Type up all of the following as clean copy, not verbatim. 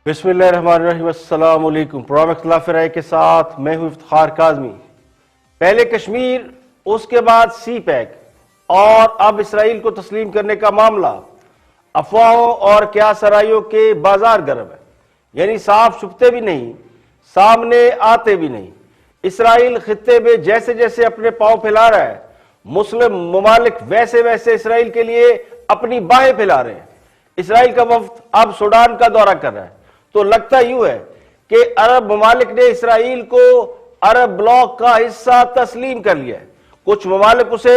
बिस्मिल्लाहिर्रहमानिर्रहीम। अस्सलाम वालेकुम। प्रोग्राम इख्तिलाफ राय के साथ मैं हूं इफ्तिखार काज़मी। पहले कश्मीर, उसके बाद सी पैक और अब इसराइल को तस्लीम करने का मामला अफवाहों और क्या सराइयों के बाजार गर्म है, यानी साफ छुपते भी नहीं, सामने आते भी नहीं। इसराइल खित्ते में जैसे जैसे अपने पांव फैला रहा है, मुस्लिम ममालिक वैसे वैसे इसराइल के लिए अपनी बाहें फैला रहे हैं। इसराइल का वफ्द अब सूडान का दौरा कर रहा है, तो लगता यूं है कि अरब ममालिक ने इसराइल को अरब ब्लॉक का हिस्सा तस्लीम कर लिया है। कुछ ममालिक उसे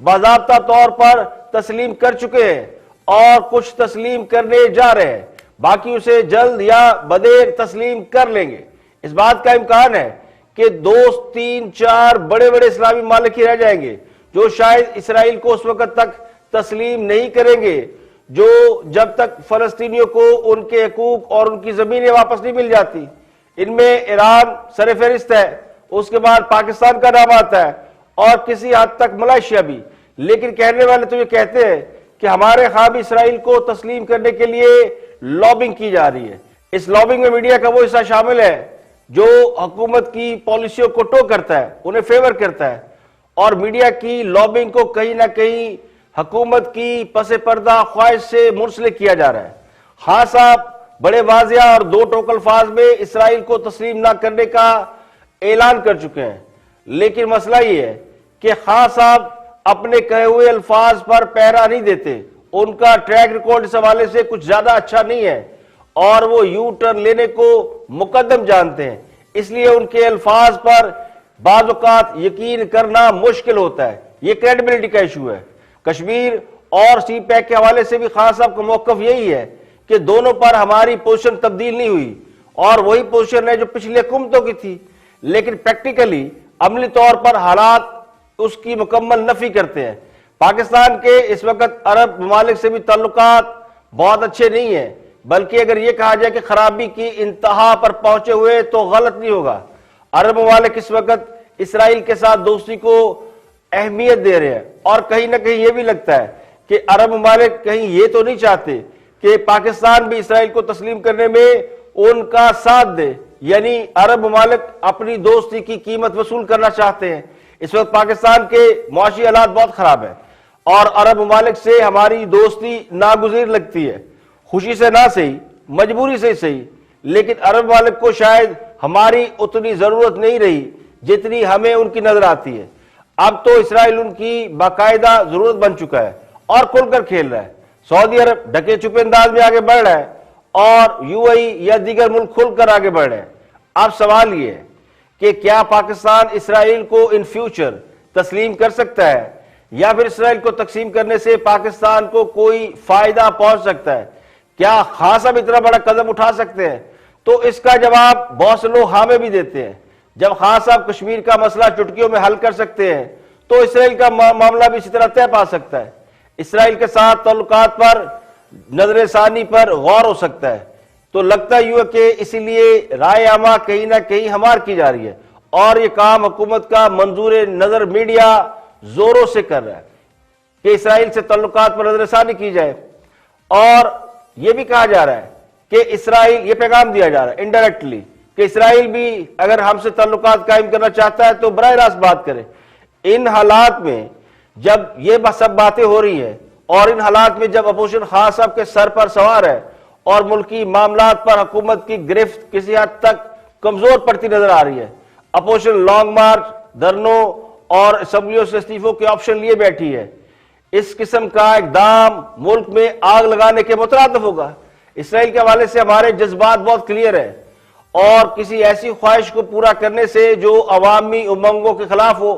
बाज़ाब्ता तौर पर तस्लीम कर चुके हैं और कुछ तस्लीम करने जा रहे हैं, बाकी उसे जल्द या बदेर तस्लीम कर लेंगे। इस बात का इम्कान है कि 2-3-4 बड़े बड़े इस्लामी ममालिक ही रह जाएंगे जो शायद इसराइल को उस वक्त तक तस्लीम नहीं करेंगे जो जब तक फलस्तीनियों को उनके हकूक और उनकी जमीनें वापस नहीं मिल जाती। इनमें ईरान सरफहरिस्त है, उसके बाद पाकिस्तान का नाम आता है और किसी हद तक मलेशिया भी। लेकिन कहने वाले तो ये कहते हैं कि हमारे खिलाफ भी इसराइल को तस्लीम करने के लिए लॉबिंग की जा रही है। इस लॉबिंग में मीडिया का वो हिस्सा शामिल है जो हुकूमत की पॉलिसियों को टो करता है, उन्हें फेवर करता है, और मीडिया की लॉबिंग को कहीं ना कहीं हुकूमत की पसे पर्दा ख्वाहिश से मुंसलिक किया जा रहा है। खान साहब बड़े वाजिया और दो टोक अल्फाज में इसराइल को तस्लीम ना करने का ऐलान कर चुके हैं, लेकिन मसला ये है कि खान साहब अपने कहे हुए अल्फाज पर पहरा नहीं देते। उनका ट्रैक रिकॉर्ड इस हवाले से कुछ ज्यादा अच्छा नहीं है और वो यू टर्न लेने को मुकद्दम जानते हैं, इसलिए उनके अल्फाज पर बाज़ औक़ात यकीन करना मुश्किल होता है। ये क्रेडिबिलिटी का इशू है। कश्मीर और सी पैक के हवाले से भी खान साहब का मौक़िफ़ यही है कि दोनों पर हमारी पोजीशन तब्दील नहीं हुई और वही पोजीशन है जो पिछली हुकूमतों की थी, लेकिन प्रैक्टिकली अमली तौर पर हालात उसकी मुकम्मल नफी करते हैं। पाकिस्तान के इस वक्त अरब ममालिक से भी ताल्लुकात बहुत अच्छे नहीं है, बल्कि अगर यह कहा जाए कि खराबी की इंतहा पर पहुंचे हुए तो गलत नहीं होगा। अरब ममालिक इस वक्त इसराइल के साथ दोस्ती को अहमियत दे रहे हैं और कहीं ना कहीं यह भी लगता है कि अरब ममालिक कहीं ये तो नहीं चाहते कि पाकिस्तान भी इसराइल को तस्लीम करने में उनका साथ दे, यानी अरब ममालिक अपनी दोस्ती की कीमत वसूल करना चाहते हैं। इस वक्त पाकिस्तान के मुआशी हालात बहुत खराब है और अरब ममालिक से हमारी दोस्ती नागुज़ीर लगती है, खुशी से ना सही, मजबूरी से सही, लेकिन अरब ममालिक को शायद हमारी उतनी जरूरत नहीं रही जितनी हमें उनकी नजर आती है। अब तो इसराइल उनकी बाकायदा जरूरत बन चुका है और खुलकर खेल रहा है। सऊदी अरब ढके छुपे अंदाज में आगे बढ़ रहा है और यूएई या दीगर मुल्क खुलकर आगे बढ़ रहे हैं। अब सवाल ये है कि क्या पाकिस्तान इसराइल को इन फ्यूचर तस्लीम कर सकता है या फिर इसराइल को तकसीम करने से पाकिस्तान को कोई फायदा पहुंच सकता है? क्या खासा भी इतना बड़ा कदम उठा सकते हैं? तो इसका जवाब बहुत से लोग हाँ में भी देते हैं। जब खान साहब कश्मीर का मसला चुटकियों में हल कर सकते हैं तो इसराइल का मामला भी इसी तरह तय पा सकता है। इसराइल के साथ ताल्लुकात पर नजर सानी पर गौर हो सकता है। तो लगता यूं है कि इसीलिए राय आमा कहीं ना कहीं हमार की जा रही है और ये काम हुकूमत का मंजूर नजर मीडिया जोरों से कर रहा है कि इसराइल से ताल्लुकात पर नजर सानी की जाए। और यह भी कहा जा रहा है कि इसराइल, ये पैगाम दिया जा रहा है इनडायरेक्टली कि इसराइल भी अगर हमसे ताल्लुकात कायम करना चाहता है तो बराह रास्त बात करे। इन हालात में जब ये सब बातें हो रही है और इन हालात में जब अपोजिशन खान साहब के सर पर सवार है और मुल्की मामलात पर हुकूमत की गिरफ्त किसी हद तक कमजोर पड़ती नजर आ रही है, अपोजिशन लॉन्ग मार्च, धरनों और असम्बलियों से इस्तीफों के ऑप्शन लिए बैठी है, इस किस्म का इकदाम मुल्क में आग लगाने के मुतरादिफ होगा। इसराइल के हवाले से हमारे जज्बात बहुत क्लियर है और किसी ऐसी ख्वाहिश को पूरा करने से जो अवामी उमंगों के खिलाफ हो,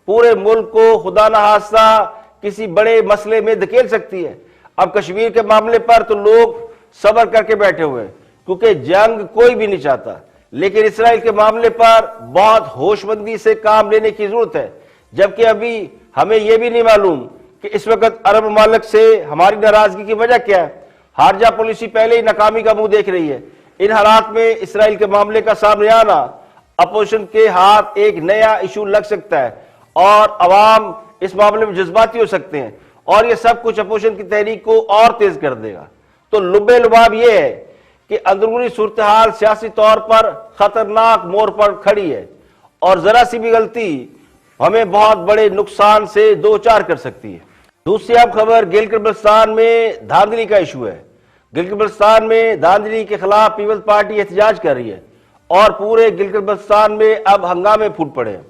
पूरे मुल्क को खुदा न हादसा किसी बड़े मसले में धकेल सकती है। अब कश्मीर के मामले पर तो लोग सब्र करके बैठे हुए हैं क्योंकि जंग कोई भी नहीं चाहता, लेकिन इसराइल के मामले पर बहुत होशमंदी से काम लेने की जरूरत है। जबकि अभी हमें यह भी नहीं मालूम कि इस वक्त अरब ममालिक से हमारी नाराजगी की वजह क्या है। हारजा पॉलिसी पहले ही नाकामी का मुंह देख रही है। इन हालात में इसराइल के मामले का सामने आना अपोजिशन के हाथ एक नया इशू लग सकता है और अवाम इस मामले में जज्बाती हो सकते हैं और यह सब कुछ अपोजिशन की तहरीक को और तेज कर देगा। तो लुबे लुबाब यह है कि अंदरूनी सूरत हाल सियासी तौर पर खतरनाक मोड़ पर खड़ी है और जरा सी भी गलती हमें बहुत बड़े नुकसान से दो चार कर सकती है। दूसरी अब खबर गिलगित बल्तिस्तान में धांधली का इशू है। गिलगित बल्तिस्तान में धांधली के खिलाफ पीपल्स पार्टी एहतजाज कर रही है और पूरे गिलगित बल्तिस्तान में अब हंगामे फूट पड़े हैं।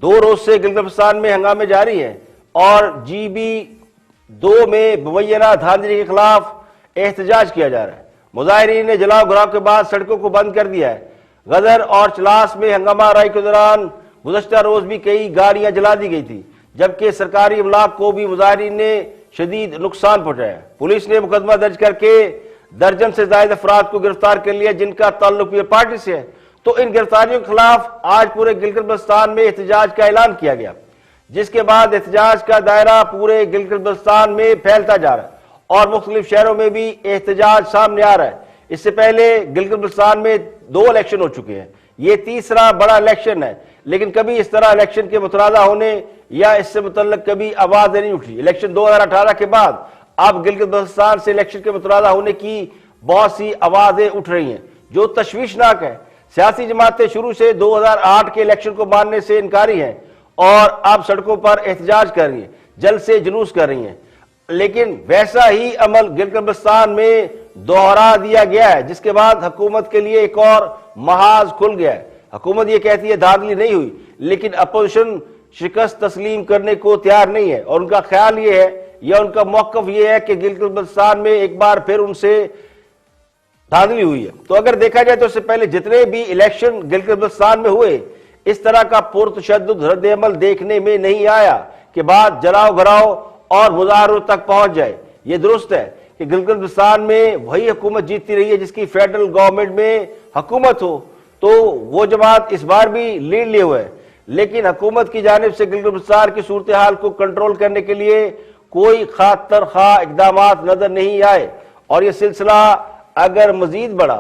2 रोज से गिलगित बल्तिस्तान में हंगामे जारी हैं और GB2 में मुबैना धांधली के खिलाफ एहतजाज किया जा रहा है। मुजाहिरीन ने जलाओ घराव के बाद सड़कों को बंद कर दिया है। गदर और चलास में हंगामा राय के दौरान गुज़श्ता रोज भी कई गाड़ियां जला दी गई थी, जबकि सरकारी अमलाक को भी मुजाहिरीन ने शदीद नुकसान पहुंचाया। पुलिस ने मुकदमा दर्ज करके दर्जन से ज्यादा अफराद को गिरफ्तार कर लिया जिनका ताल्लुक पीपल्स पार्टी से है। तो इन गिरफ्तारियों के खिलाफ आज पूरे गिलगित बल्तिस्तान में एहतजाज का ऐलान किया गया, जिसके बाद एहतजाज का दायरा पूरे गिलगित बल्तिस्तान में फैलता जा रहा है और मुख्तलिफ शहरों में भी एहतजाज सामने आ रहा है। इससे पहले गिलगित बल्तिस्तान में 2 इलेक्शन हो चुके हैं, ये तीसरा बड़ा इलेक्शन है, लेकिन कभी इस तरह इलेक्शन के मुतरादा होने या इससे मुतल्लक कभी आवाज नहीं उठी। इलेक्शन 2018 के बाद अब गिलगित बल्तिस्तान से इलेक्शन के मुतरादा होने की बहुत सी आवाजें उठ रही हैं, जो तशवीशनाक है। सियासी जमातें शुरू से 2008 के इलेक्शन को मानने से इनकारी हैं और अब सड़कों पर एहतजाज कर रही हैं, जल्द से जुलूस कर रही हैं, लेकिन वैसा ही अमल गिलगित बल्तिस्तान में दोहरा दिया गया है, जिसके बाद हुकूमत के लिए एक और महाज खुल गया है। हुकूमत ये कहती है धांधली नहीं हुई, लेकिन अपोजिशन शिकस्त तस्लीम करने को तैयार नहीं है और उनका ख्याल ये है या उनका मौकफ ये है कि गिलगित बल्तिस्तान में एक बार फिर उनसे धांधली हुई है। तो अगर देखा जाए तो इससे पहले जितने भी इलेक्शन गिलगित बल्तिस्तान में हुए, इस तरह का पुरतशद्दुद रद्द-ए-अमल देखने में नहीं आया कि बात जलाओ घराओ और मुजाहरों तक पहुंच जाए। ये दुरुस्त है कि गिलगित बल्तिस्तान में वही हुकूमत जीतती रही है जिसकी फेडरल गवर्नमेंट में हुकूमत हो, तो वो जमात इस बार भी लीड लिए हुए है, लेकिन हुकूमत की जानिब से गिलगित बल्तिस्तान की सूरत हाल को कंट्रोल करने के लिए कोई खातर खा इकदाम नजर नहीं आए और ये सिलसिला अगर मजीद बढ़ा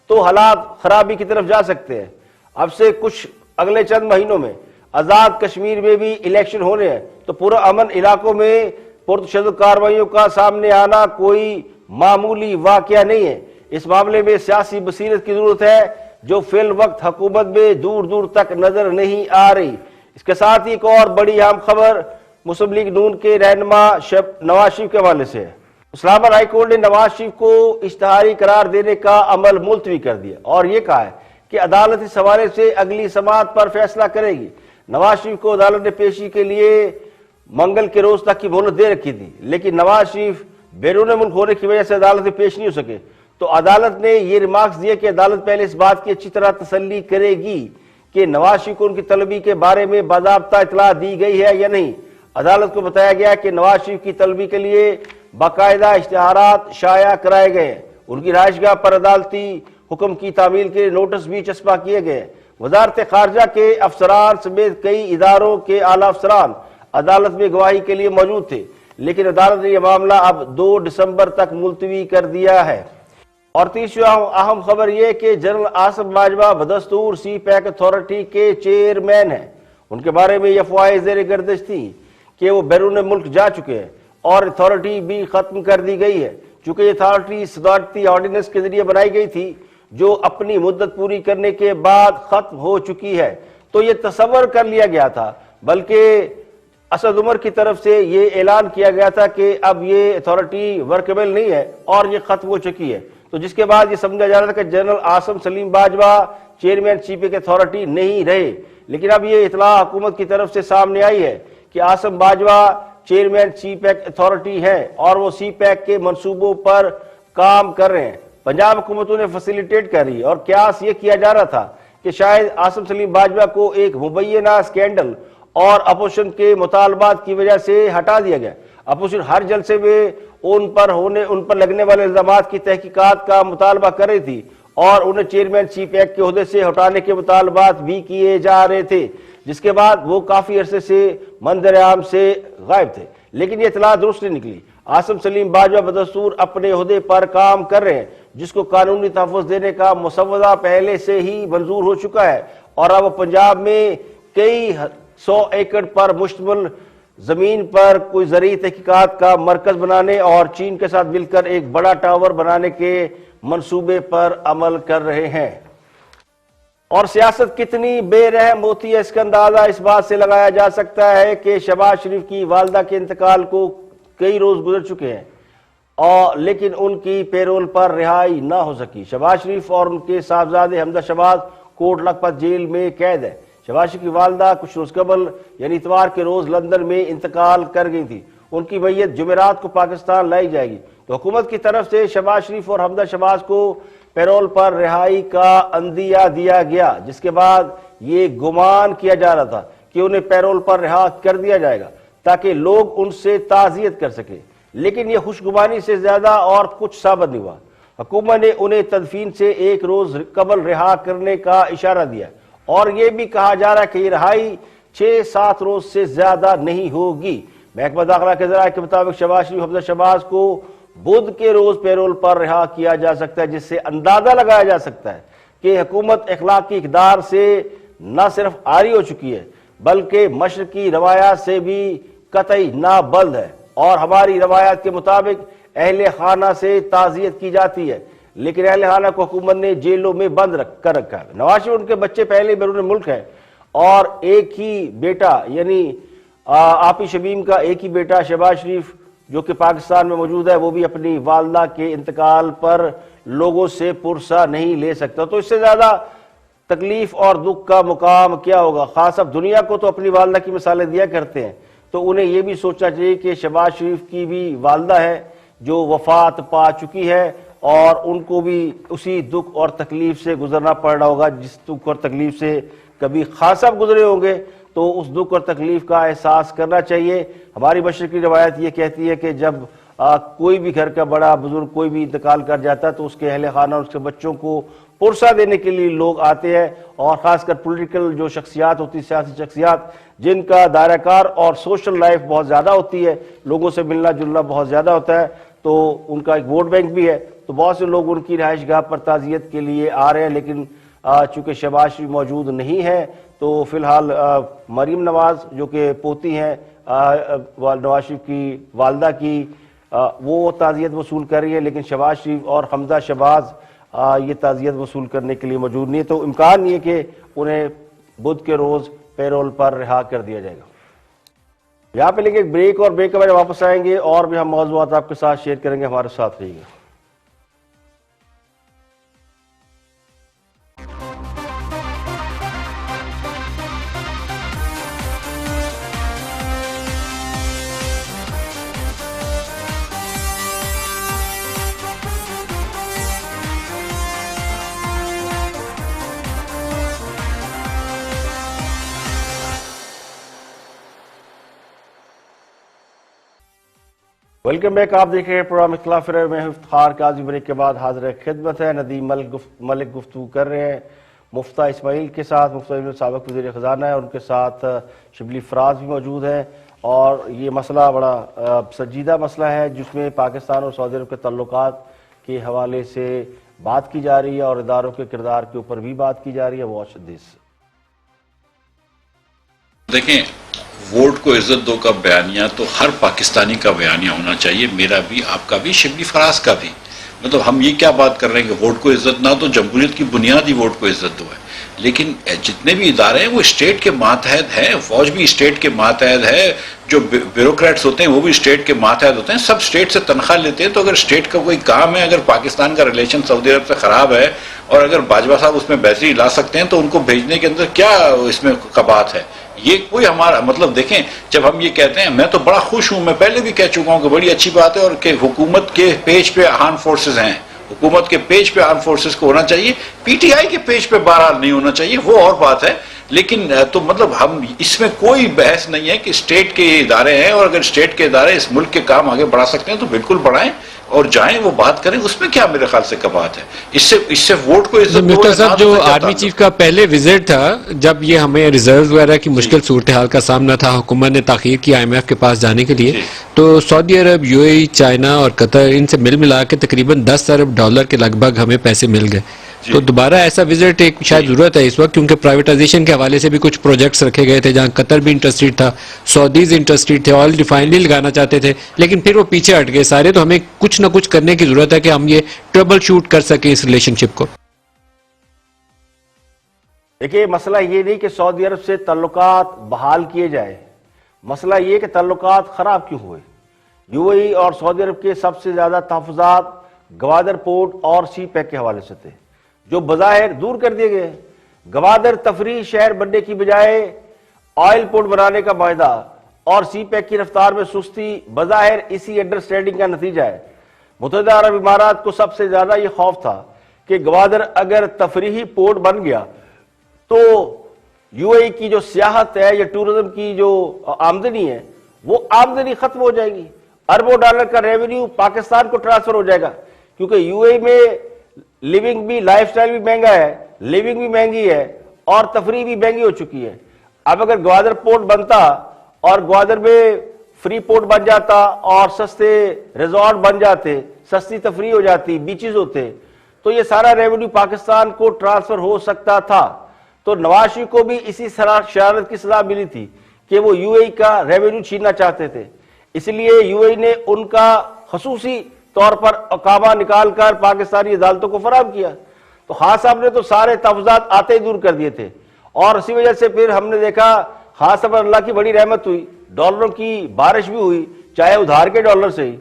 तो हालात खराबी की तरफ जा सकते हैं। अब से कुछ अगले चंद महीनों में आजाद कश्मीर में भी इलेक्शन होने हैं, तो पूरा अमन इलाकों में पुरतशद्दुद कार्रवाइयों का सामने आना कोई मामूली वाकया नहीं है। इस मामले में सियासी बसीरत की जरूरत है जो फिल वक्त हुकूमत में दूर दूर तक नजर नहीं आ रही। इसके साथ ही एक और बड़ी अहम खबर मुस्लिम लीग नून के रहनुमा नवाज शरीफ के हवाले से है। इस्लामाबाद हाई कोर्ट ने नवाज शरीफ को इश्तिहारी करार देने का अमल मुलतवी कर दिया और यह कहा है कि अदालत इस हवाले से अगली समाअत पर फैसला करेगी। नवाज शरीफ को अदालत ने पेशी के लिए मंगल के रोज तक की मोहलत दे रखी थी, लेकिन नवाज शरीफ बैरून मुल्क होने की वजह से अदालत में पेश नहीं हो सके। तो अदालत ने ये रिमार्क्स दिए कि अदालत पहले इस बात की अच्छी तरह तसल्ली करेगी कि नवाज शरीफ को उनकी तलबी के बारे में बाज़ाब्ता इतला दी गई है या नहीं। अदालत को बताया गया कि नवाज शरीफ की तलबी के लिए बाकायदा इश्तिहारात शाया कराए गए, उनकी रिहाइशगाह पर अदालती हुक्म की तामील के नोटिस भी चस्पा किए गए। वजारत खारजा के अफसरान समेत कई इदारों के आला अफसरान अदालत में गवाही के लिए मौजूद थे, लेकिन अदालत ने यह मामला अब 2 दिसंबर तक मुलतवी कर दिया है। और तीसरी अहम खबर यह कि जनरल आसिफ बाजवा बदस्तूर CPAC अथॉरिटी के चेयरमैन हैं। उनके बारे में यह अफवाहें ज़ेर गर्दिश थी कि वो बैरून मुल्क जा चुके हैं और अथॉरिटी भी खत्म कर दी गई है, चूंकि ये अथॉरिटी सदारती ऑर्डिनेंस के जरिए बनाई गई थी जो अपनी मुद्दत पूरी करने के बाद खत्म हो चुकी है। तो ये तसव्वुर कर लिया गया था, बल्कि असद उमर की तरफ से ये ऐलान किया गया था कि अब ये अथॉरिटी वर्केबल नहीं है और ये खत्म हो चुकी है। तो जिसके बाद ये समझा जा रहा था कि general Asim Salim Bajwa chairman CPAC authority नहीं रहे, लेकिन अब ये इतला हुकूमत की तरफ से सामने आई है कि Asim Bajwa chairman CPAC authority है और वो CPAC के मंसूबों पर काम कर रहे हैं। पंजाब हुकूमत उन्हें फैसिलिटेट कर रही है और क्यास ये किया जा रहा था कि शायद आसिम सलीम बाजवा को एक मुबैना स्कैंडल और अपोजिशन के मुतालबात की वजह से हटा दिया गया। अपोजिशन हर जलसे में उन पर लगने वाले इल्जामात की तहकीकात का मुतालबा कर रही थी और उन्हें चेयरमैन CPAC के ओहदे से हटाने के मुतालबात भी किए जा रहे थे, जिसके बाद वो काफी अरसे से मंजर आम से गायब थे। लेकिन ये इतला दुरुस्त नहीं निकली। आसिम सलीम बाजवा बदस्तूर अपने ओहदे पर काम कर रहे हैं, जिसको कानूनी तहफ़्फ़ुज़ देने का मुसव्वदा पहले से ही मंजूर हो चुका है और अब पंजाब में कई 100 एकड़ पर मुश्तमिल जमीन पर कोई ज़रूरी तहकीकात का मरकज बनाने और चीन के साथ मिलकर एक बड़ा टावर बनाने के मंसूबे पर अमल कर रहे हैं। और सियासत कितनी बेरहम होती है, इसका अंदाजा इस बात से लगाया जा सकता है कि शहबाज शरीफ की वालदा के इंतकाल को कई रोज गुजर चुके हैं और लेकिन उनकी पेरोल पर रिहाई ना हो सकी। शहबाज शरीफ और उनके साहबजादे हमजा शहबाज कोट लखपत जेल में कैद है। शहबाज शरीफ की वालदा कुछ रोज कबल यानी इतवार के रोज लंदन में इंतकाल कर गई थी। उनकी मैयत जुमेरात को पाकिस्तान लाई जाएगी। तो हुकूमत की तरफ से शहबाज शरीफ और हमजा शहबाज को पैरोल पर रिहाई का अंदिया दिया गया, जिसके बाद ये गुमान किया जा रहा था कि उन्हें पैरोल पर रिहा कर दिया जाएगा ताकि लोग उनसे ताज़ियत कर सके। लेकिन यह खुशगुमानी से ज्यादा और कुछ साबित नहीं हुआ। हुकूमत ने उन्हें तदफीन से एक रोज कबल रिहा करने का इशारा दिया और यह भी कहा जा रहा है कि यह रिहाई 6-7 रोज से ज्यादा नहीं होगी। महकमा दाखिला के ज़राए के मुताबिक शहबाज शरीफ हमजा शहबाज को बुध के रोज पैरोल पर रिहा किया जा सकता है, जिससे अंदाजा लगाया जा सकता है कि हुकूमत अखलाकी इक़दार से न सिर्फ आरी हो चुकी है बल्कि मशरकी रवायात से भी कतई नाबल्द है। और हमारी रवायात के मुताबिक अहले खाना से ताज़ियत की जाती है, लेकिन अहले खाना को हुकूमत ने जेलों में बंद कर रखा है। नवाज शरीफ उनके बच्चे पहले बैरून मुल्क हैं और एक ही बेटा यानी आपी शमीम का एक ही बेटा शहबाज शरीफ जो कि पाकिस्तान में मौजूद है, वो भी अपनी वालदा के इंतकाल पर लोगों से पुरसा नहीं ले सकता। तो इससे ज्यादा तकलीफ और दुख का मुकाम क्या होगा। खास अब दुनिया को तो अपनी वालदा की मिसालें दिया करते हैं, तो उन्हें यह भी सोचना चाहिए कि शहबाज शरीफ की भी वालदा है जो वफात पा चुकी है और उनको भी उसी दुख और तकलीफ से गुजरना पड़ रहा होगा जिस दुख और तकलीफ से कभी खासा गुजरे होंगे। तो उस दुख और तकलीफ का एहसास करना चाहिए। हमारी मशरकी रवायत ये कहती है कि जब कोई भी घर का बड़ा बुजुर्ग कोई भी इंतकाल कर जाता है तो उसके अहले खाना और उसके बच्चों को पुरसा देने के लिए लोग आते हैं। और ख़ासकर पॉलिटिकल जो शख्सियात होती है, सियासी शख्सियात जिनका दायराकार और सोशल लाइफ बहुत ज़्यादा होती है, लोगों से मिलना जुलना बहुत ज़्यादा होता है, तो उनका एक वोट बैंक भी है। तो बहुत से लोग उनकी रिहाइश गाह पर ताज़ियत के लिए आ रहे हैं, लेकिन चूँकि शहबाज शरीफ मौजूद नहीं है तो फिलहाल मरीम नवाज जो कि पोती हैं नवाज शरीफ की वालदा की, वो ताज़ियत वसूल कर रही है, लेकिन शहबाज शरीफ और हमजा शहबाज ये ताज़ियत वसूल करने के लिए मौजूद नहीं है। तो इम्कान नहीं है कि उन्हें बुध के रोज़ पैरोल पर रिहा कर दिया जाएगा। यहाँ पे लेके एक ब्रेक और ब्रेक के बाद वापस आएंगे और भी हम मौज़ूआत आपके साथ शेयर करेंगे। हमारे साथ रहिएगा। Welcome back. आप देख रहे हैं प्रोग्राम इख्तिलाफ राय में इफ्तिखार काज़ी। ब्रेक के बाद हाजिर खिदमत है। नदीम मलिक गुफ्तगू कर रहे हैं मुफ्ता इस्माइल के साथ। मुफ्ता इस्माइल साबिक वज़ीर ख़ज़ाना है, उनके साथ शिबली फराज भी मौजूद हैं और ये मसला बड़ा संजीदा मसला है जिसमें पाकिस्तान और सऊदी अरब के तल्लुकात के हवाले से बात की जा रही है और इदारों के किरदार के ऊपर भी बात की जा रही है। Watch this. देखें, वोट को इज्जत दो का बयानिया तो हर पाकिस्तानी का बयानिया होना चाहिए, मेरा भी, आपका भी, शिबली फराज का भी। मतलब हम ये क्या बात कर रहे हैं कि वोट को इज्जत ना दो, जमहूरियत की बुनियादी वोट को इज्जत दो है। लेकिन जितने भी इदारे हैं वो स्टेट के मातहत हैं, फौज भी स्टेट के मातहत है, जो ब्यूरोक्रेट्स होते हैं वो भी स्टेट के मातहत होते हैं, सब स्टेट से तनख्वाह लेते हैं। तो अगर स्टेट का कोई काम है, अगर पाकिस्तान का रिलेशन सऊदी अरब से ख़राब है और अगर बाजवा साहब उसमें बेहतरी ला सकते हैं तो उनको भेजने के अंदर क्या इसमें कबात है। ये कोई हमारा मतलब देखें, जब हम ये कहते हैं, मैं तो बड़ा खुश हूं, मैं पहले भी कह चुका हूं कि बड़ी अच्छी बात है और कि हुकूमत के पेज पे आर्म फोर्सेस हैं, हुकूमत के पेज पे आर्म फोर्सेस को होना चाहिए, पीटीआई के पेज पे बहरहाल नहीं होना चाहिए, वो और बात है। लेकिन तो मतलब हम इसमें कोई बहस नहीं है कि स्टेट के इदारे हैं और अगर स्टेट के इदारे इस मुल्क के काम आगे बढ़ा सकते हैं तो बिल्कुल बढ़ाएं और जाएं, वो बात करें, उसमें क्या मेरे ख्याल से कबात है। इससे वोट को इज्जत दो। साहब, जो आर्मी चीफ का पहले विजिट था, जब ये हमें रिजर्व वगैरह की मुश्किल सूरत हाल का सामना था, हुकूमत ने ताखीर की IMF के पास जाने के लिए, तो सऊदी अरब, UAE, चाइना और कतर, इनसे मिला के तकरीबन $10 अरब के लगभग हमें पैसे मिल गए। तो दोबारा ऐसा विजिट एक शायद जरूरत है इस वक्त, क्योंकि प्राइवेटाइजेशन के हवाले से भी कुछ प्रोजेक्ट्स रखे गए थे जहां कतर भी इंटरेस्टेड था, सऊदीज इंटरेस्टेड थे, ऑयल रिफाइनरी लगाना चाहते थे, लेकिन फिर वो पीछे हट गए सारे। तो हमें कुछ ना कुछ करने की जरूरत है कि हम ये ट्रबल शूट कर सके इस रिलेशनशिप को। देखिए, मसला ये नहीं कि सऊदी अरब से ताल्लुकात बहाल किए जाए, मसला ये कि ताल्लुकात खराब क्यों हुए। यूएई और सऊदी अरब के सबसे ज्यादा तहफ़्फ़ुज़ात गवादर पोर्ट और सी पैक के हवाले से थे, जो बज़ाहिर दूर कर दिए गए। गवादर तफरी शहर बनने की बजाय ऑयल पोर्ट बनाने का वायदा और सी पैक की रफ्तार में सुस्ती बज़ाहिर इसी अंडरस्टैंडिंग का नतीजा है। मुत्तहिदा अरब इमारात को सबसे ज्यादा यह खौफ था कि गवादर अगर तफरीही पोर्ट बन गया तो यूएई की जो सियाहत है या टूरिज्म की जो आमदनी है वो आमदनी खत्म हो जाएगी। अरबों डॉलर का रेवेन्यू पाकिस्तान को ट्रांसफर हो जाएगा, क्योंकि यूएई में लिविंग भी, लाइफस्टाइल भी महंगा है, लिविंग भी महंगी है और तफरी भी महंगी हो चुकी है। अब अगर ग्वादर पोर्ट बनता और ग्वादर में फ्री पोर्ट बन जाता और सस्ते रिजॉर्ट बन जाते, सस्ती तफरी हो जाती, बीचेस होते, तो ये सारा रेवेन्यू पाकिस्तान को ट्रांसफर हो सकता था। तो नवाज शरीफ को भी इसी शरारत की सलाह मिली थी कि वो यूएई का रेवेन्यू छीनना चाहते थे, इसलिए यूएई ने उनका खसूसी तौर पर अकामा निकालकर पाकिस्तानी अदालतों को फराहम किया। तो खान साहब ने तो सारे तहफ़्फ़ुज़ात आते ही दूर कर दिए थे और इसी वजह से फिर हमने देखा खान साहब अल्लाह की बड़ी रहमत हुई, डॉलरों की बारिश भी हुई, चाहे उधार के डॉलर से ही।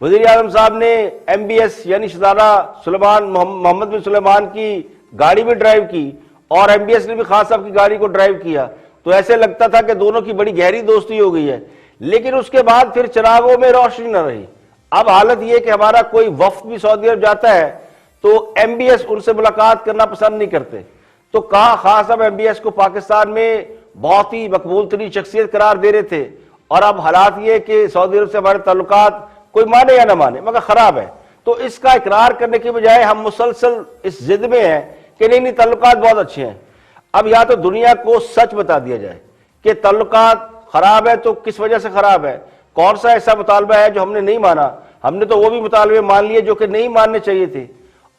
वज़ीर आज़म साहब ने MBS यानी शहज़ादा सुलेमान मोहम्मद बिन सुलेमान की गाड़ी भी ड्राइव की और MBS ने भी खान साहब की गाड़ी को ड्राइव किया, तो ऐसे लगता था कि दोनों की बड़ी गहरी दोस्ती हो गई है। लेकिन उसके बाद फिर चिरागों में रोशनी न रही। अब हालत यह कि हमारा कोई वफ्द भी सऊदी अरब जाता है तो MBS उनसे मुलाकात करना पसंद नहीं करते। तो कहा खान साहब MBS को पाकिस्तान में बहुत ही मकबूल तरीन शख्सियत करार दे रहे थे और अब हालात ये कि सऊदी अरब से हमारे ताल्लुकात कोई माने या ना माने मगर खराब है। तो इसका इकरार करने की बजाय हम मुसलसल इस जिद में हैं कि नहीं नहीं ताल्लुकात बहुत अच्छे हैं। अब या तो दुनिया को सच बता दिया जाए कि ताल्लुकात खराब है तो किस वजह से खराब है, कौन सा ऐसा मुतालबा है जो हमने नहीं माना। हमने तो वो भी मुतालबे मान लिए जो कि नहीं मानने चाहिए थे,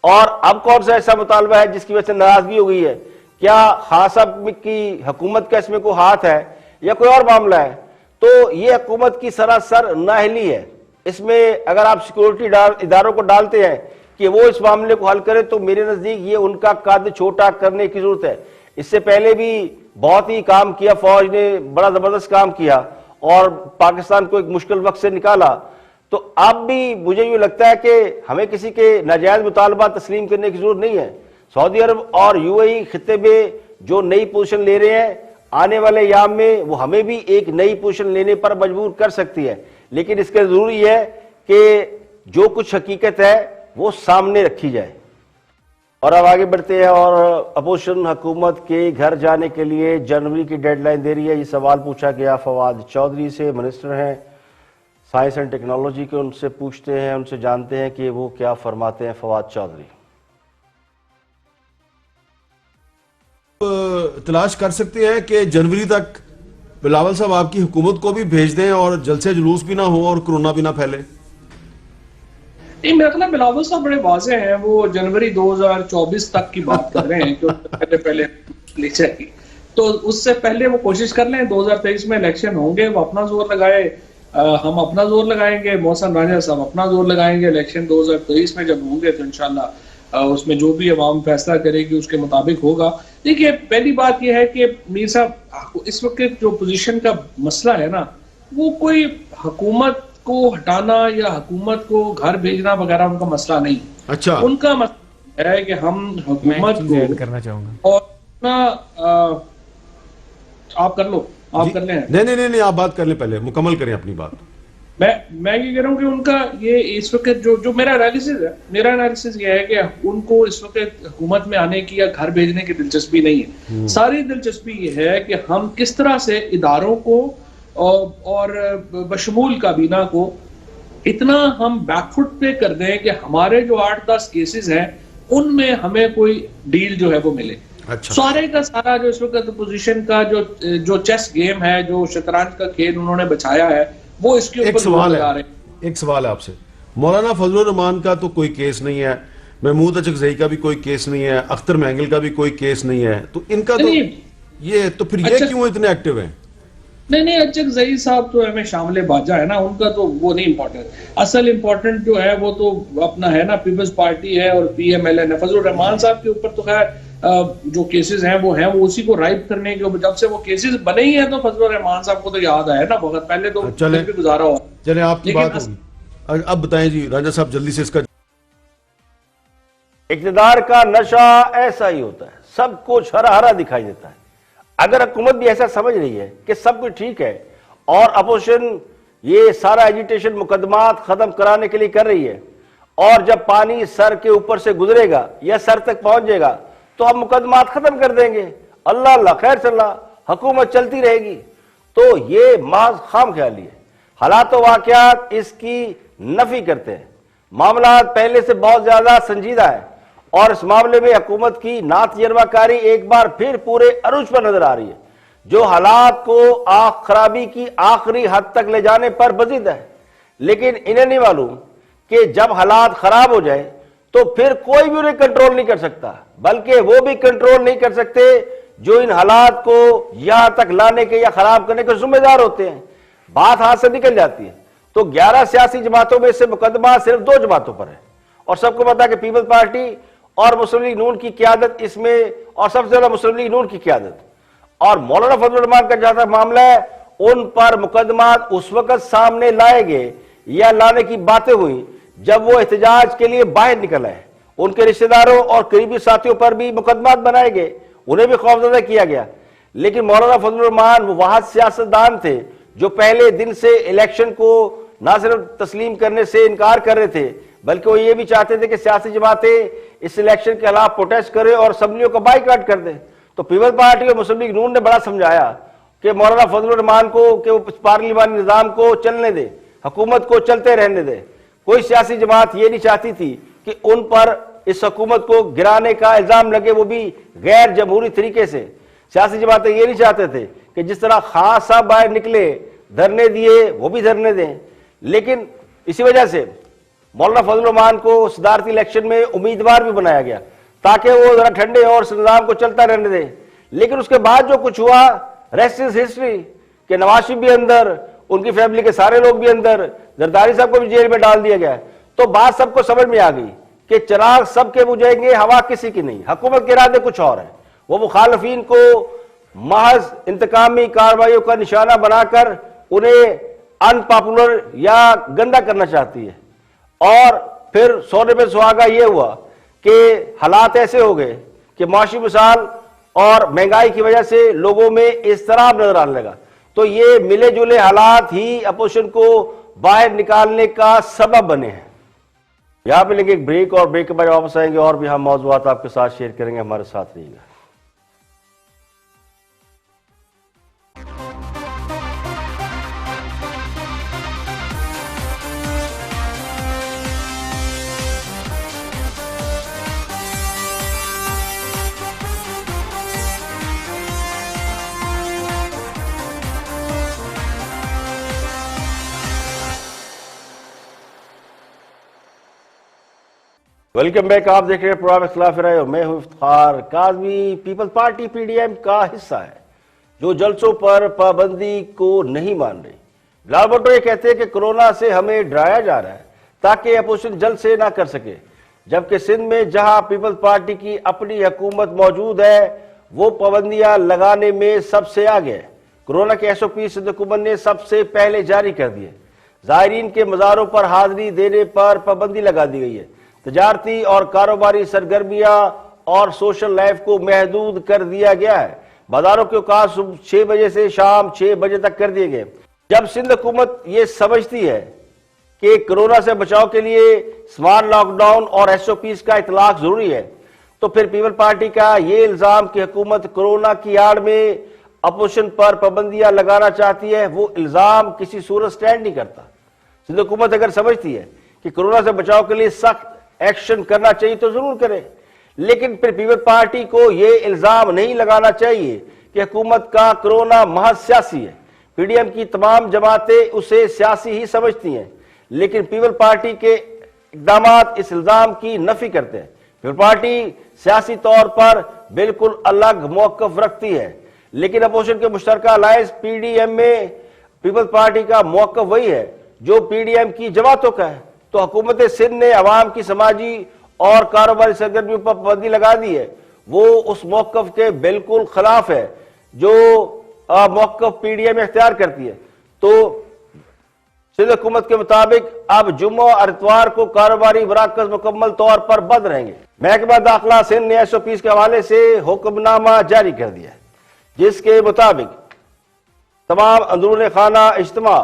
और अब कौन सा ऐसा मुतालबा है जिसकी वजह से नाराजगी हो गई है। क्या खान साहब की हुकूमत का इसमें कोई हाथ है या कोई और मामला है। तो ये हुकूमत की सरासर नाअहली है। इसमें अगर आप सिक्योरिटी इदारों को डालते हैं कि वो इस मामले को हल करे तो मेरे नजदीक ये उनका कद छोटा करने की जरूरत है। इससे पहले भी बहुत ही काम किया, फौज ने बड़ा जबरदस्त काम किया और पाकिस्तान को एक मुश्किल वक्त से निकाला। तो अब भी मुझे यूं लगता है कि हमें किसी के नाजायज मुतालबा तस्लीम करने की जरूरत नहीं है। सऊदी अरब और यूएई खित्ते में जो नई पोजीशन ले रहे हैं, आने वाले याम में वो हमें भी एक नई पोजीशन लेने पर मजबूर कर सकती है, लेकिन इसके जरूरी है कि जो कुछ हकीकत है वो सामने रखी जाए। और अब आगे बढ़ते हैं और अपोजिशन हुकूमत के घर जाने के लिए जनवरी की डेडलाइन दे रही है। ये सवाल पूछा गया फवाद चौधरी से, मिनिस्टर हैं साइंस एंड टेक्नोलॉजी के। उनसे पूछते हैं, उनसे जानते हैं कि वो क्या फरमाते हैं। फवाद चौधरी, तलाश कर सकते हैं कि जनवरी तक बिलावल साहब आपकी हुकूमत को भी भेज दें और जलसे जुलूस भी ना हो और कोरोना भी ना फैले। नहीं, मेरा ख्याल बिलावल साहब बड़े वाजे हैं, वो जनवरी 2024 तक की बात कर रहे हैं जो पहले ले जाएगी, तो उससे पहले वो कोशिश कर लें। 2023 में इलेक्शन होंगे, वो अपना जोर लगाए, हम अपना जोर लगाएंगे, मोहसन राजा साहब अपना जोर लगाएंगे। इलेक्शन 2023 में जब होंगे तो इंशाल्लाह उसमें जो भी अवाम फैसला करेगी उसके मुताबिक होगा। देखिए, पहली बात यह है कि मीर साहब इस वक्त जो पोजीशन का मसला है ना, वो कोई हुकूमत को हटाना या हुकूमत को घर भेजना वगैरह उनका मसला नहीं। अच्छा, उनका मसला है कि हम हुकूमत को करना चाहूंगा और ना आप कर लो, आप कर लें। नहीं, आप बात कर लें, पहले मुकम्मल करें अपनी बात। मैं ये कह रहा हूँ कि उनका ये इस वक्त जो मेरा एनालिसिस ये है कि उनको इस वक्त हुकूमत में आने की या घर भेजने की दिलचस्पी नहीं है। सारी दिलचस्पी ये है कि हम किस तरह से इदारों को और बशमूल काबीना को इतना हम बैकफुट पे कर दें कि हमारे जो 8-10 केसेस हैं उनमें हमें कोई डील जो है वो मिले। अच्छा, सारे का सारा जो इस वक्त पोजीशन का जो चेस गेम है, जो शतरंज का खेल उन्होंने बचाया है, वो इसके ऊपर एक सवाल है आपसे। मौलाना फजलुर रहमान का तो कोई केस नहीं है, महमूद अचकजई का भी कोई केस नहीं है, अख्तर महंगिल का भी कोई केस नहीं है, तो इनका तो ये तो फिर ये क्यों इतने एक्टिव हैं? नहीं, अचकजई साहब तो हमें शामिल बाजा है ना, उनका तो वो नहीं इम्पोर्टेंट। असल इम्पोर्टेंट जो है वो तो अपना है ना, पीपल्स पार्टी है और PMLN है। फजलुर रहमान साहब के ऊपर तो खैर जो केसेस हैं वो उसी को राइप करने के, जब से वो केसेस बने ही हैं तो फजलुर रहमान साहब को तो याद आया ना बहुत पहले, तो चले भी गुजारा हुआ। चले आपकी बात होगी, अब बताएं जी राजा साहब जल्दी से इसका। इक़्तिदार का नशा ऐसा ही होता है, सब कुछ हरा हरा दिखाई देता है। अगर हुकूमत भी ऐसा समझ रही है कि सब कुछ ठीक है और अपोजिशन ये सारा एजिटेशन मुकदमात खत्म कराने के लिए कर रही है, और जब पानी सर के ऊपर से गुजरेगा या सर तक पहुंच जाएगा तो हम मुकदमात खत्म कर देंगे, अल्लाह अल्लाह खैर सल्ला, हुकूमत चलती रहेगी, तो ये महज खाम ख्याली है। हालात वाक़यात इसकी नफी करते हैं। मामला पहले से बहुत ज्यादा संजीदा है और इस मामले में हुकूमत की नातजर्बाकारी एक बार फिर पूरे अरूज पर नजर आ रही है, जो हालात को खराबी की आखिरी हद तक ले जाने पर बजिद है। लेकिन इन्हें नहीं मालूम कि जब हालात खराब हो जाए तो फिर कोई भी उन्हें कंट्रोल नहीं कर सकता, बल्कि वो भी कंट्रोल नहीं कर सकते जो इन हालात को यहां तक लाने के या खराब करने के जिम्मेदार होते हैं। बात हाथ से निकल जाती है तो 11 सियासी जमातों में से मुकदमा सिर्फ 2 जमातों पर है, और सबको पता है कि पीपल्स पार्टी और मुस्लिम लीग नून की क्यादत इसमें, और सबसे ज्यादा मुस्लिम लीग नून की क्यादत। और मौलाना फजलुर रहमान का जहां तक मामला है, उन पर मुकदमा उस वक्त सामने लाए गए या लाने की बातें हुई जब वो एहतजाज के लिए बाहर निकल आए। उनके रिश्तेदारों और करीबी साथियों पर भी मुकदमा बनाए गए, उन्हें भी खौफजदा किया गया। लेकिन मौलाना फजलुर रहमान वो वहां सियासतदान थे जो पहले दिन से इलेक्शन को ना सिर्फ तस्लीम करने से इनकार कर रहे थे, बल्कि वो ये भी चाहते थे कि सियासी जमातें इस इलेक्शन के खिलाफ प्रोटेस्ट करें और असम्बलियों का बाइकाट कर दें। तो पीपल्स पार्टी और मुस्लिम लीग नून ने बड़ा समझाया कि मौलाना फजलुर रहमान को कि वो पार्लिमानी निजाम को चलने दे, हुकूमत को चलते रहने दे। कोई सियासी जमात ये नहीं चाहती थी कि उन पर इस हुकूमत को गिराने का इल्जाम लगे, वो भी गैर जमहूरी तरीके से। सियासी जमातें ये नहीं चाहते थे कि जिस तरह खान साहब बाहर निकले, धरने दिए, वो भी धरने दें। लेकिन इसी वजह से मौलाना फजलुर रहमान को सदारती इलेक्शन में उम्मीदवार भी बनाया गया ताकि वो जरा ठंडे और निजाम को चलता रहने दें। लेकिन उसके बाद जो कुछ हुआ, रेस्ट इज हिस्ट्री, कि नवाज शरीफ भी अंदर, उनकी फैमिली के सारे लोग भी अंदर, जरदारी साहब को भी जेल में डाल दिया गया। तो बात सबको समझ में आ गई कि चिराग सबके बुझेंगे, हवा किसी की नहीं। हुकूमत के इरादे कुछ और है, वो मुखालफीन को महज इंतकामी कार्रवाइयों का निशाना बनाकर उन्हें अनपॉपुलर या गंदा करना चाहती है। और फिर सोने पे सुहागा ये हुआ कि हालात ऐसे हो गए कि माशी मिसाल और महंगाई की वजह से लोगों में इज़्तिराब नजर आने लगा। तो ये मिले जुले हालात ही अपोजिशन को बाहर निकालने का सबब बने हैं। यहां पे लेंगे एक ब्रेक, और ब्रेक के बाद वापस आएंगे और भी हम मौजूदात आपके साथ शेयर करेंगे। हमारे साथ रहिएगा। Welcome back. आप देख रहे हैं प्रोग्राम इख्तिलाफ राय और मैं हूं इफ्तिखार काज़मी। पीपल्स पार्टी PDM का हिस्सा है जो जलसों पर पाबंदी को नहीं मान रही। बिलावल भुट्टो ये कहते हैं कि कोरोना से हमें डराया जा रहा है ताकि अपोजिशन जलसे ना कर सके, जबकि सिंध में जहां पीपल्स पार्टी की अपनी हुकूमत मौजूद है वो पाबंदियां लगाने में सबसे आगे है। कोरोना के SOP सिंध हुकूमत ने सबसे पहले जारी कर दिए। ज़ायरीन के मज़ारों पर हाजिरी देने पर पाबंदी लगा दी गई है। तजारती और कारोबारी सरगर्मियां और सोशल लाइफ को महदूद कर दिया गया है। बाजारों के औकात सुबह 6 बजे से शाम 6 बजे तक कर दिए गए। जब सिंध हुकूमत ये समझती है कि कोरोना से बचाव के लिए स्मार्ट लॉकडाउन और SOPs का इतलाक जरूरी है, तो फिर पीपल्स पार्टी का ये इल्जाम कि हुकूमत कोरोना की आड़ में अपोजिशन पर पाबंदियां लगाना चाहती है, वो इल्जाम किसी सूरत स्टैंड नहीं करता। सिंध हुकूमत अगर समझती है कि कोरोना से बचाव के लिए सख्त एक्शन करना चाहिए तो जरूर करें, लेकिन फिर पीपल्स पार्टी को यह इल्जाम नहीं लगाना चाहिए कि हुकूमत का कोरोना महज सियासी है। PDM की तमाम जमातें उसे सियासी ही समझती हैं, लेकिन पीपल्स पार्टी के इकदाम इस इल्जाम की नफी करते हैं। पीपल पार्टी सियासी तौर पर बिल्कुल अलग मौकफ रखती है, लेकिन अपोजिशन के मुश्तरका अलायंस पीडीएम में पीपल्स पार्टी का मौकफ वही है जो पीडीएम की जमातों का है। तो हुकूमत सिंध ने अवाम की समाजी और कारोबारी सरगर्मियों पर पाबंदी लगा दी है, वो उस मौकफ के बिल्कुल खिलाफ है जो मौकफ पीडीएम इख्तियार करती है। तो सिंध हुकूमत के मुताबिक अब जुम्मा और इतवार को कारोबारी मराकज मुकम्मल तौर पर बंद रहेंगे। महकमा दाखिला सिंध ने एसओपी के हवाले से हुक्मनामा जारी कर दिया है, जिसके मुताबिक तमाम अंदरूनी खाना इज्तिमा,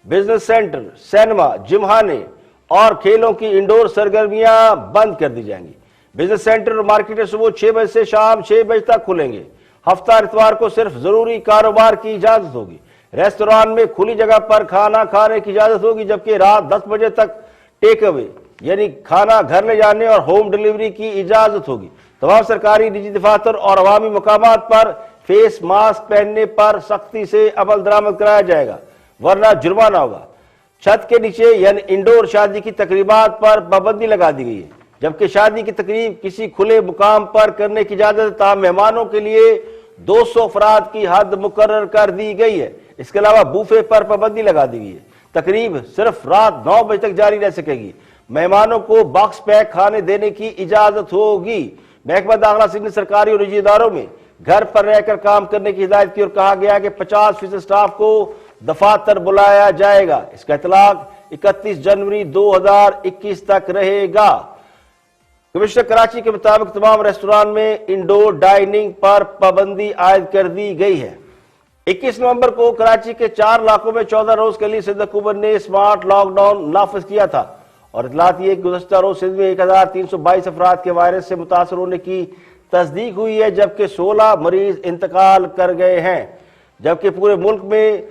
बिजनेस सेंटर, सिनेमा, जिमखाने और खेलों की इंडोर सरगर्मियां बंद कर दी जाएंगी। बिजनेस सेंटर और मार्केटें सुबह 6 बजे से शाम 6 बजे तक खुलेंगे। हफ्ता इतवार को सिर्फ जरूरी कारोबार की इजाजत होगी। रेस्तोरां में खुली जगह पर खाना खाने की इजाजत होगी, जबकि रात 10 बजे तक टेक अवे यानी खाना घर ले जाने और होम डिलीवरी की इजाजत होगी। तमाम सरकारी, निजी दफातर और अवामी मकामात पर फेस मास्क पहनने पर सख्ती से अमल दरामद कराया जाएगा, वरना जुर्माना होगा। छत के नीचे यानी इंडोर शादी की तकरीबात पर पाबंदी लगा दी गई है, जबकि शादी की तकरीब किसी खुले मुकाम पर करने की इजाजत है। तमाम मेहमानों के लिए 200 अफराद की हद मुकर्रर कर दी गई है। इसके अलावा बूफे पर पाबंदी लगा दी गई है। तकरीब सिर्फ रात 9 बजे तक जारी रह सकेगी। मेहमानों को बॉक्स पैक खाने देने की इजाजत होगी। महकमा दाखिला सिंध ने सरकारी और निजी इदारों में घर पर रहकर काम करने की हिदायत की और कहा गया कि 50% स्टाफ को दफातर बुलाया जाएगा। इसका इतलाक 31 जनवरी 2021 तक रहेगा। कमिश्नर कराची के मुताबिक तमाम रेस्टोरेंट में इंडोर डाइनिंग पर पाबंदी आयद कर दी गई है। 21 नवंबर को कराची के 4 इलाकों में 14 रोज के लिए सिंध हुकूमत ने स्मार्ट लॉकडाउन नाफिज किया था और इतलात ये गुज़श्ता रोज सिंध में 1322 अफराद के वायरस से मुतासर होने की तस्दीक हुई है, जबकि 16 मरीज इंतकाल कर गए हैं। जबकि पूरे मुल्क में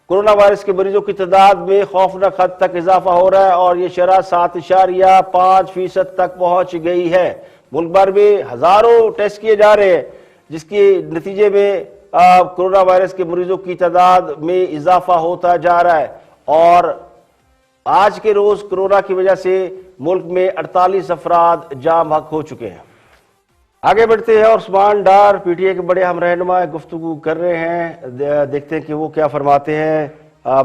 कोरोना वायरस के मरीजों की तादाद में खौफनाक हद तक इजाफा हो रहा है और ये शरह 7.5% तक पहुंच गई है। मुल्क भर में हजारों टेस्ट किए जा रहे हैं, जिसके नतीजे में कोरोना वायरस के मरीजों की तादाद में इजाफा होता जा रहा है और आज के रोज कोरोना की वजह से मुल्क में 48 अफराद जाम हक हो चुके हैं। आगे बढ़ते हैं और उस्मान डार पीटीए के बड़े हम रहनुमा गुफ्तगू कर रहे हैं। देखते हैं कि वो क्या फरमाते हैं।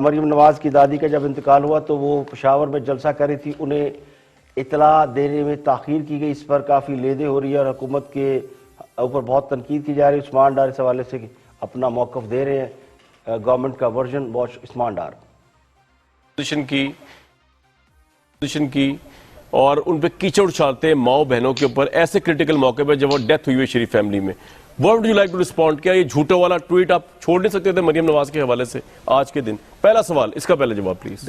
मरीम नवाज की दादी का जब इंतकाल हुआ तो वो पेशावर में जलसा कर रही थी, उन्हें इतला देने में ताखीर की गई। इस पर काफ़ी लेदे हो रही है और हुकूमत के ऊपर बहुत तनकीद की जा रही है। उस्मान डार इस हवाले से अपना मौक़िफ़ दे रहे हैं। गवर्नमेंट का वर्जन वॉच उस्मान डार पोजीशन की और उन पे कीचड़ उछालते हैं माओ बहनों के ऊपर ऐसे क्रिटिकल मौके पर जब वो डेथ हुई है शरीफ फैमिली में। What would you like to respond? क्या ये झूठा वाला ट्वीट आप छोड़ नहीं सकते थे मरियम नवाज के हवाले से आज के दिन? पहला सवाल, इसका पहले जवाब प्लीज।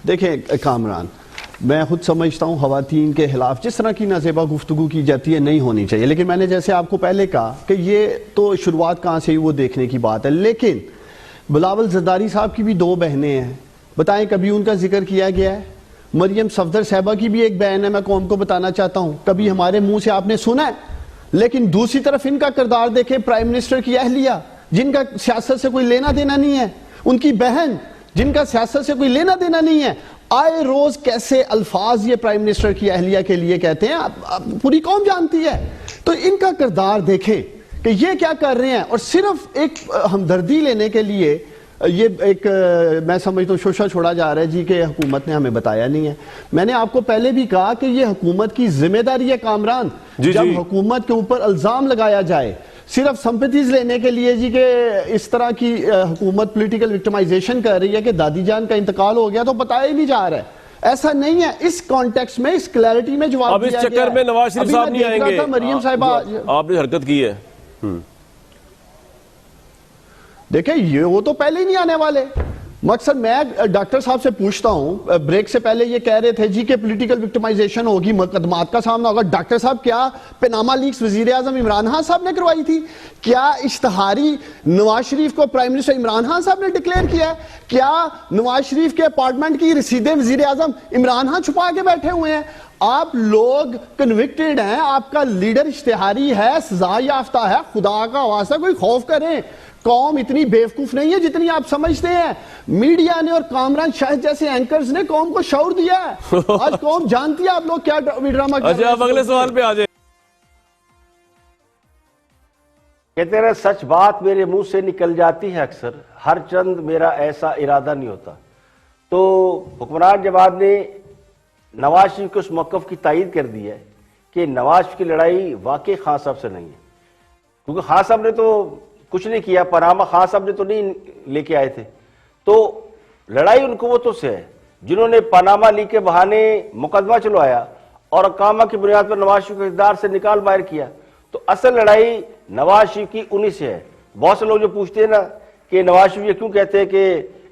देखिए कामरान, मैं खुद समझता हूँ खवातीन के खिलाफ जिस तरह की नाजेबा गुफ्तगू की जाती है नहीं होनी चाहिए, लेकिन मैंने जैसे आपको पहले कहा कि ये तो शुरुआत कहाँ से हुई वो देखने की बात है। लेकिन बिलावल जरदारी साहब की भी 2 बहनें हैं, बताएं कभी उनका जिक्र किया गया है? मरियम सफदर साहबा की भी एक बहन है, मैं कौम को बताना चाहता हूं, कभी हमारे मुंह से आपने सुना है? लेकिन दूसरी तरफ इनका किरदार देखें, प्राइम मिनिस्टर की अहलिया जिनका सियासत से कोई लेना देना नहीं है, उनकी बहन जिनका सियासत से कोई लेना देना नहीं है, आए रोज कैसे अल्फाज ये प्राइम मिनिस्टर की अहलिया के लिए कहते हैं, पूरी कौम जानती है। तो इनका किरदार देखें कि ये क्या कर रहे हैं, और सिर्फ एक हमदर्दी लेने के लिए ये एक मैं समझता हूँ शोशा छोड़ा जा रहा है जी कि हुकूमत ने हमें बताया नहीं है। मैंने आपको पहले भी कहा कि ये हुकूमत की जिम्मेदारी है कामरान, जब हुकूमत के ऊपर इल्जाम लगाया जाए सिर्फ संपत्तिज लेने के लिए जी के इस तरह की हुकूमत पॉलिटिकल विक्टिमाइजेशन कर रही है कि दादी जान का इंतकाल हो गया तो बताया ही नहीं जा रहा है। ऐसा नहीं है। इस कॉन्टेक्स्ट में, इस क्लैरिटी में जवाब अब इस चक्कर में नवाज शरीफ साहब नहीं आएंगे। मरियम साहिबा आपने हरकत की है, देखिए ये वो तो पहले ही नहीं आने वाले। मकसद मैं डॉक्टर साहब से पूछता हूं, ब्रेक से पहले ये कह रहे थे जी के पॉलिटिकल विक्टिमाइजेशन होगी, मुकदमात का सामना होगा। डॉक्टर साहब क्या पनामा लीक्स वजीर आजम इमरान खान साहब ने करवाई थी? क्या इश्तहारी नवाज शरीफ को प्राइम मिनिस्टर इमरान खान साहब ने डिक्लेयर किया है? क्या नवाज शरीफ के अपार्टमेंट की रसीदें वजीर आजम इमरान खान छुपा के बैठे हुए हैं? आप लोग कन्विक्टेड हैं, आपका लीडर इश्तिहारी है, सजा याफ्ता है, खुदा का वास्ता कोई खौफ करें, कौम इतनी बेवकूफ नहीं है जितनी आप समझते हैं। मीडिया ने और कामरान शाहिद जैसे एंकर्स ने कौम को शऊर दिया है। आज कौम जानती है आप लोग क्या ड्रामा कर रहे हैं। अच्छा, अब अगले सवाल पे आ जाए। कहते रहे सच बात मेरे मुंह से निकल जाती है अक्सर, हर चंद मेरा ऐसा इरादा नहीं होता। तो हुक्मरान जमात ने नवाज शरीफ के उस मौक़िफ़ की तायीद कर दी है कि नवाज शरीफ की लड़ाई वाकई खान साहब से नहीं है, क्योंकि खान साहब ने तो कुछ नहीं किया, पनामा खान साहब ने तो नहीं लेके आए थे। तो लड़ाई उन कुव्वतों से है जिन्होंने पनामा लीग के बहाने मुकदमा चलवाया और अकामा की बुनियाद पर नवाज शरीफ को इक़्तिदार से निकाल बाहर किया। तो असल लड़ाई नवाज शरीफ की उन्हीं से है। बहुत से लोग जो पूछते हैं ना कि नवाज शरीफ ये क्यों कहते हैं कि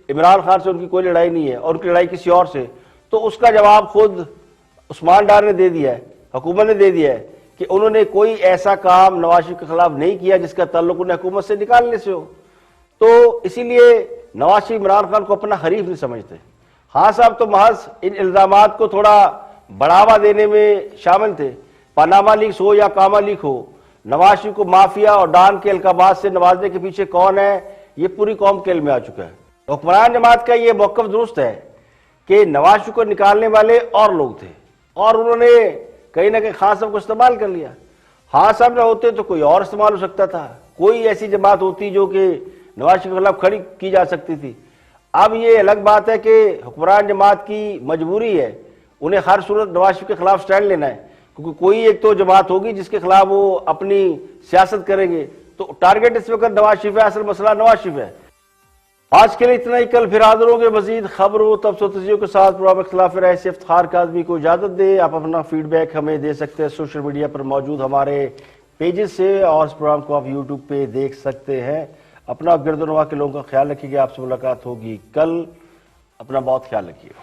इमरान खान से उनकी कोई लड़ाई नहीं है और उनकी लड़ाई किसी और से, तो उसका जवाब खुद उस्मान डार ने दे दिया है, हुकूमत ने दे दिया है कि उन्होंने कोई ऐसा काम नवाज शरीफ के खिलाफ नहीं किया जिसका ताल्लुक उन्हें हुकूमत से निकालने से हो। तो इसीलिए नवाज शरीफ इमरान खान को अपना हरीफ नहीं समझते। खान साहब तो महज इन इल्जामात को थोड़ा बढ़ावा देने में शामिल थे। पनामा लीक्स हो या कामा लीक हो, नवाज शरीफ को माफिया और डान के अलकाबाज से नवाजने के पीछे कौन है, ये पूरी कौम के इल्म में आ चुका है। हुक्मरान जमात का ये मौक़िफ़ दुरुस्त है कि नवाज शरीफ को निकालने वाले और लोग थे और उन्होंने कहीं ना कहीं खान साहब को इस्तेमाल कर लिया। खान साहब न होते तो कोई और इस्तेमाल हो सकता था, कोई ऐसी जमात होती जो कि नवाज शरीफ के खिलाफ खड़ी की जा सकती थी। अब ये अलग बात है कि हुक्मरान जमात की मजबूरी है, उन्हें हर सूरत नवाज शरीफ के खिलाफ स्टैंड लेना है, क्योंकि कोई एक तो जमात होगी जिसके खिलाफ वो अपनी सियासत करेंगे। तो टारगेट इस वक्त नवाज शरीफ है, असल मसला नवाज शरीफ है। आज के लिए इतना ही, कल फिर हाजिर होंगे मजीद खबरों तबसरों तजज़ियों के साथ। प्रोग्राम खिलाफ राय से इफ्तिखार काज़मी को इजाज़त दे। आप अपना फीडबैक हमें दे सकते हैं सोशल मीडिया पर मौजूद हमारे पेजेस से, और इस प्रोग्राम को आप यूट्यूब पे देख सकते हैं। अपना गिरदोनवा के लोगों का ख्याल रखिएगा। आपसे मुलाकात होगी कल, अपना बहुत ख्याल रखिएगा।